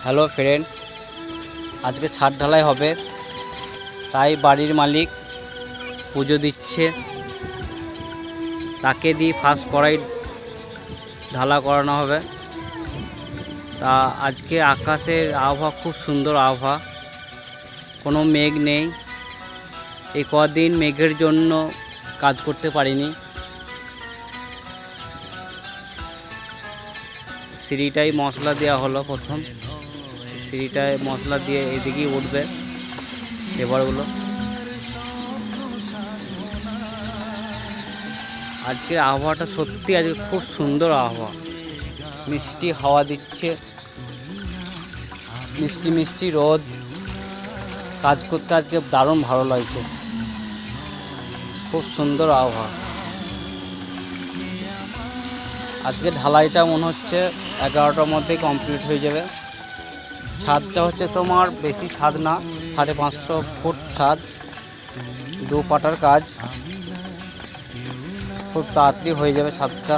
Hello friend, আজকে ছাদ ঢালাই হবে, তাই বাড়ির মালিক পুজো দিচ্ছে। তাকে দিয়ে ফার্স্ট কড়াই ঢালা করানো হবে। তা আজকে আকাশের আবহাওয়া খুব সুন্দর আবহাওয়া, কোনো মেঘ নেই। এই কদিন মেঘের জন্য কাজ করতে পারিনি। সিঁড়িটাই মশলা দেওয়া হলো, প্রথম সিঁড়িটায় মশলা দিয়ে এদিকেই উঠবে লেবারগুলো। আজকের আবহাওয়াটা সত্যি আজকে খুব সুন্দর আবহাওয়া, মিষ্টি হাওয়া দিচ্ছে, মিষ্টি মিষ্টি রোদ। কাজ করতে আজকে দারুণ ভালো লাগছে, খুব সুন্দর আবহাওয়া। আজকে ঢালাইটা মনে হচ্ছে 11টার মধ্যেই কমপ্লিট হয়ে যাবে। ছাদটা হচ্ছে তোমার বেশি ছাদ না, 550 ফুট ছাদ, 2 পাটার কাজ, খুব তাড়াতাড়ি হয়ে যাবে ছাদটা।